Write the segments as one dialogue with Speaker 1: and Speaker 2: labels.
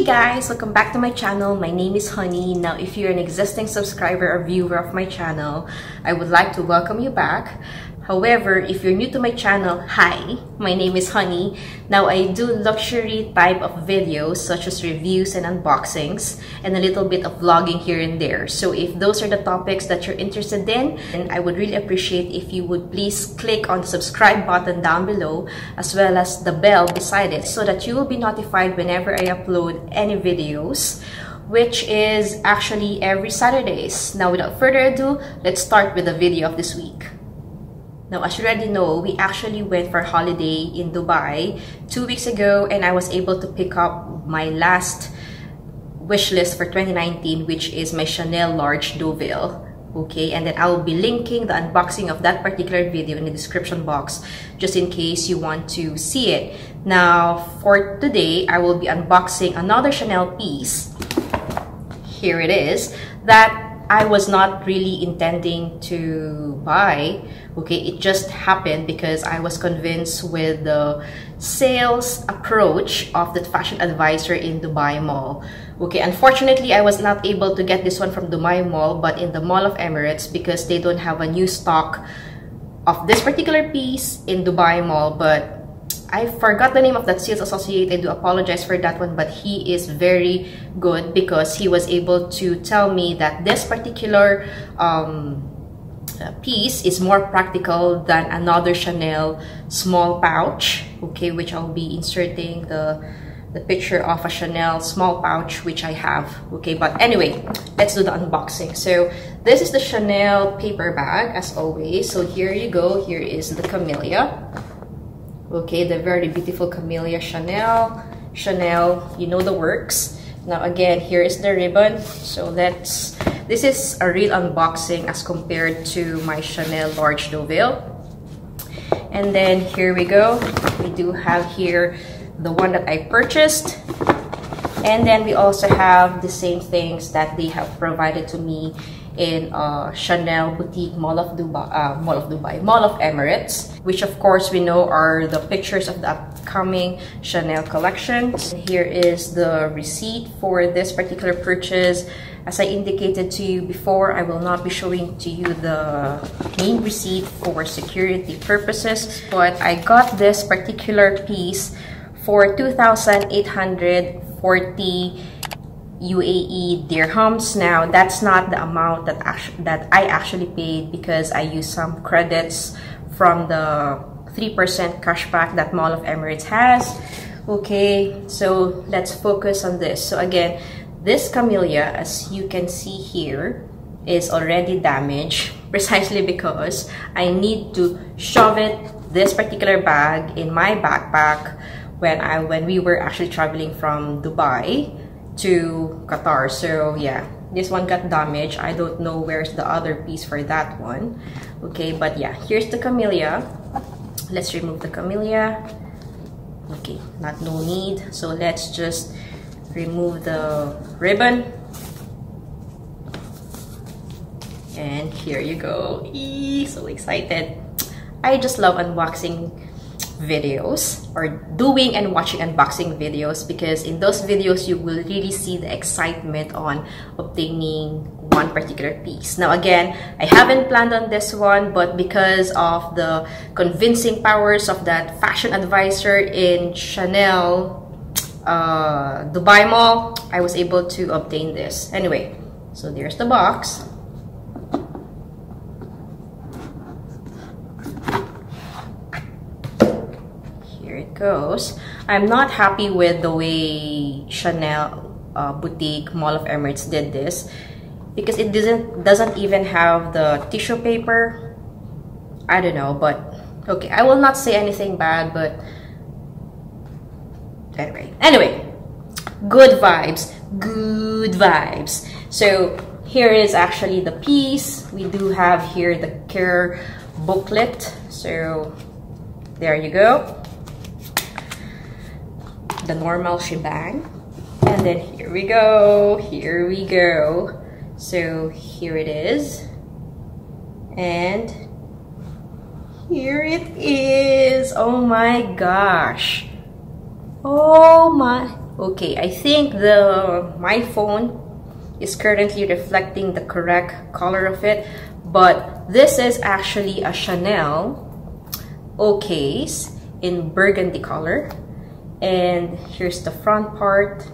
Speaker 1: guys, welcome back to my channel. My name is Honey. Now, if you're an existing subscriber or viewer of my channel, I would like to welcome you back. However, if you're new to my channel, hi, my name is Honey. Now, I do luxury type of videos such as reviews and unboxings and a little bit of vlogging here and there. So if those are the topics that you're interested in, then I would really appreciate if you would please click on the subscribe button down below as well as the bell beside it so that you will be notified whenever I upload any videos, which is actually every Saturdays. Now, without further ado, let's start with the video of this week. Now, as you already know, we actually went for a holiday in Dubai 2 weeks ago, and I was able to pick up my last wish list for 2019, which is my Chanel Large Deauville. Okay, and then I will be linking the unboxing of that particular video in the description box, just in case you want to see it. Now, for today, I will be unboxing another Chanel piece. Here it is, that I was not really intending to buy. Okay, it just happened because I was convinced with the sales approach of the fashion advisor in Dubai Mall. Okay, unfortunately, I was not able to get this one from Dubai Mall, but in the Mall of Emirates, because they don't have a new stock of this particular piece in Dubai Mall. But I forgot the name of that sales associate. I do apologize for that one, but he is very good because he was able to tell me that this particular piece is more practical than another Chanel small pouch, okay, which I'll be inserting the picture of a Chanel small pouch which I have. Okay, but anyway, let's do the unboxing. So this is the Chanel paper bag as always. So here you go. Here is the camellia. Okay, the very beautiful camellia Chanel, you know the works. Now again, here is the ribbon. So this is a real unboxing as compared to my Chanel Large Deauville. And then here we go. We do have here the one that I purchased. And then we also have the same things that they have provided to me in Chanel Boutique Mall of Emirates, which of course we know are the pictures of the upcoming Chanel collection. Here is the receipt for this particular purchase. As I indicated to you before, I will not be showing to you the main receipt for security purposes, but I got this particular piece for 2,840 UAE dirhams. Now, that's not the amount that I actually paid because I used some credits from the 3% cashback that Mall of Emirates has. Okay, so let's focus on this. So again, this camellia, as you can see here, is already damaged precisely because I need to shove this particular bag in my backpack when we were actually traveling from Dubai to Qatar. So yeah, this one got damaged. I don't know where's the other piece for that one. Okay, but yeah, here's the camellia. Let's remove the camellia. Okay, no need. So let's just remove the ribbon. And here you go. Eee, so excited. I just love unboxing videos or doing and watching unboxing videos because in those videos you will really see the excitement on obtaining one particular piece. Now again, I haven't planned on this one, but because of the convincing powers of that fashion advisor in Chanel Dubai Mall, I was able to obtain this. Anyway, so there's the box. Goes. I'm not happy with the way Chanel Boutique Mall of Emirates did this because it doesn't even have the tissue paper. I don't know, but okay, I will not say anything bad, but anyway, good vibes. So here is actually the piece. We do have here the care booklet. So there you go, the normal shebang. And then here we go. So here it is, and here it is. Oh my gosh, oh my Okay, I think my phone is currently reflecting the correct color of it, but this is actually a Chanel O case in burgundy color. And here's the front part,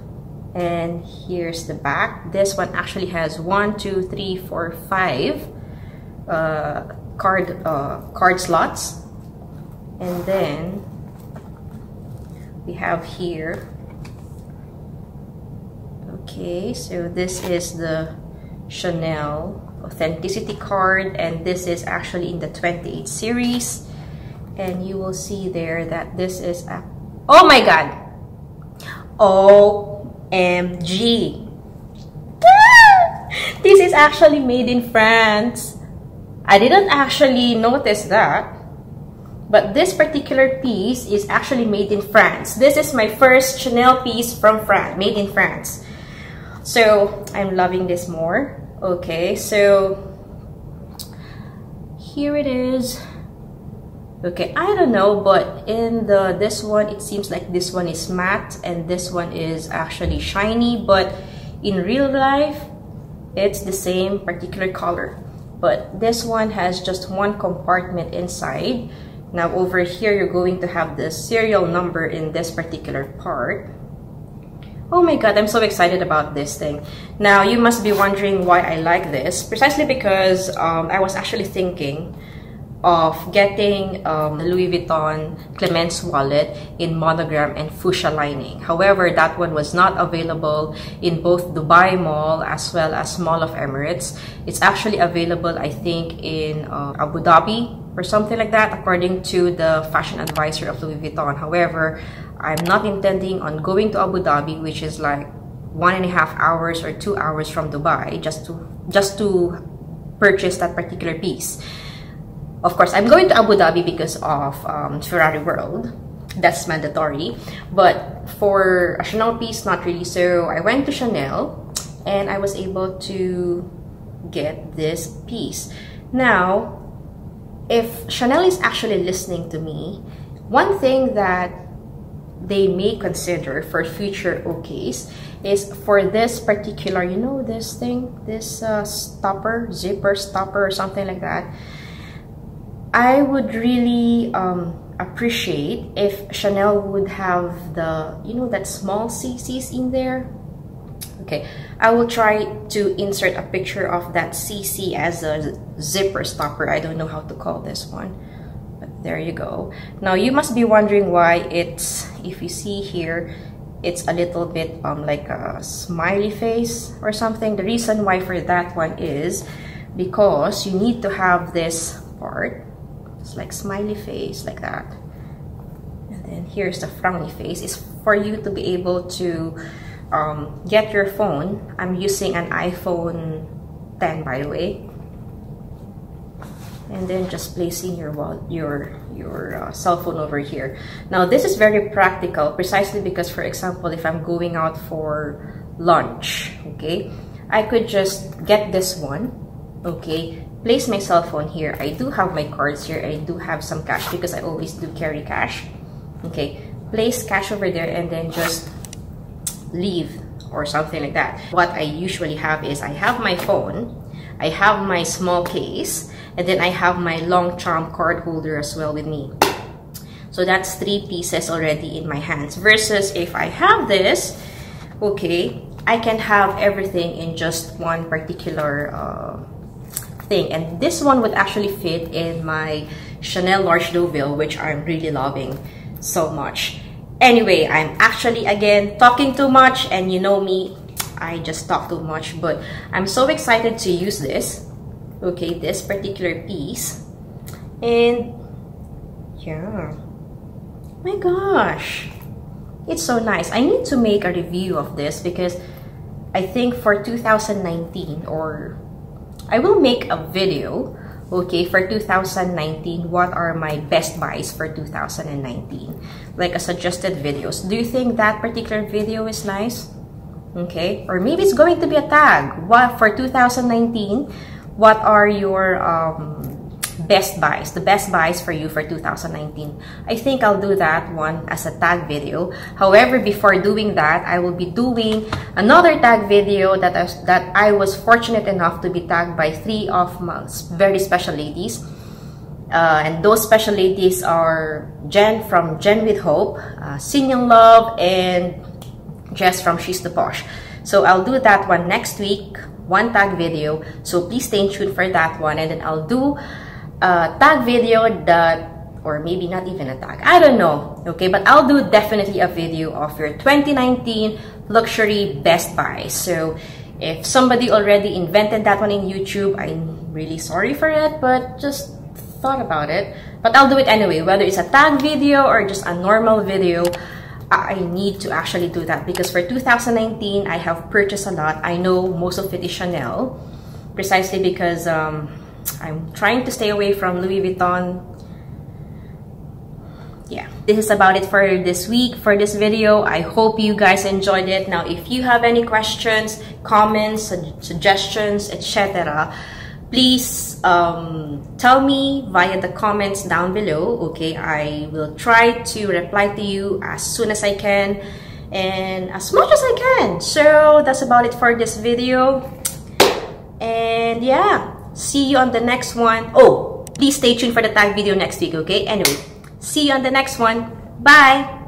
Speaker 1: and here's the back. This one actually has 1, 2, 3, 4, 5 card slots. And then we have here, okay, so this is the Chanel Authenticity card, and this is actually in the 28 series. And you will see there that this is a, oh my god, OMG, this is actually made in France. I didn't actually notice that, but this particular piece is actually made in France. This is my first Chanel piece from France, made in France. So I'm loving this more. Okay, so here it is. Okay, I don't know, but in this one, it seems like this one is matte and this one is actually shiny, but in real life, it's the same particular color. But this one has just one compartment inside. Now over here, you're going to have the serial number in this particular part. Oh my god, I'm so excited about this thing. Now, you must be wondering why I like this. Precisely because I was actually thinking of getting Louis Vuitton Clement's wallet in monogram and fuchsia lining. However, that one was not available in both Dubai Mall as well as Mall of Emirates. It's actually available, I think, in Abu Dhabi or something like that, according to the fashion advisor of Louis Vuitton. However, I'm not intending on going to Abu Dhabi, which is like 1.5 hours or 2 hours from Dubai, just to purchase that particular piece. Of course, I'm going to Abu Dhabi because of Ferrari World. That's mandatory. But for a Chanel piece, not really. So I went to Chanel and I was able to get this piece. Now, if Chanel is actually listening to me, one thing that they may consider for future OKs is for this particular, you know, this thing, this stopper, zipper stopper or something like that. I would really appreciate if Chanel would have the, you know, that small CCs in there. Okay, I will try to insert a picture of that CC as a zipper stopper. I don't know how to call this one, but there you go. Now, you must be wondering why it's, if you see here, it's a little bit like a smiley face or something. The reason why for that one is because you need to have this part. It's like smiley face, like that. And then here's the frowny face. It's for you to be able to get your phone. I'm using an iPhone 10, by the way. And then just placing your cell phone over here. Now, this is very practical, precisely because, for example, if I'm going out for lunch, okay, I could just get this one, okay, place my cell phone here. I do have my cards here. I do have some cash because I always do carry cash. Okay, place cash over there and then just leave or something like that. What I usually have is I have my phone, I have my small case, and then I have my long charm card holder as well with me. So that's 3 pieces already in my hands. Versus if I have this, okay, I can have everything in just one particular thing. And this one would actually fit in my Chanel Large Deauville, which I'm really loving so much. Anyway, I'm actually again talking too much, and you know me, I just talk too much, but I'm so excited to use this, okay, this particular piece. And yeah, my gosh, it's so nice. I need to make a review of this because I think for 2019, or I will make a video, okay, for 2019, what are my best buys for 2019, like a suggested videos. Do you think that particular video is nice? Okay, or maybe it's going to be a tag. What for 2019, what are your best buys, the best buys for you for 2019. I think I'll do that one as a tag video. However, before doing that, I will be doing another tag video that I was fortunate enough to be tagged by 3 of my very special ladies. And those special ladies are Jen from Jen with Hope, Sinyang Love, and Jess from She's the Posh. So I'll do that one next week, one tag video. So please stay tuned for that one, and then I'll do a tag video that, or maybe not even a tag, I don't know, okay, but I'll do definitely a video of your 2019 luxury best buys. So if somebody already invented that one in YouTube, I'm really sorry for it, but just thought about it. But I'll do it anyway, whether it's a tag video or just a normal video. I need to actually do that because for 2019 I have purchased a lot. I know most of it is Chanel, precisely because I'm trying to stay away from Louis Vuitton. Yeah, this is about it for this week, for this video. I hope you guys enjoyed it. Now, if you have any questions, comments, suggestions, etc., please tell me via the comments down below, okay? I will try to reply to you as soon as I can and as much as I can. So that's about it for this video. And yeah, see you on the next one. Oh, please stay tuned for the tag video next week, okay? Anyway, see you on the next one. Bye!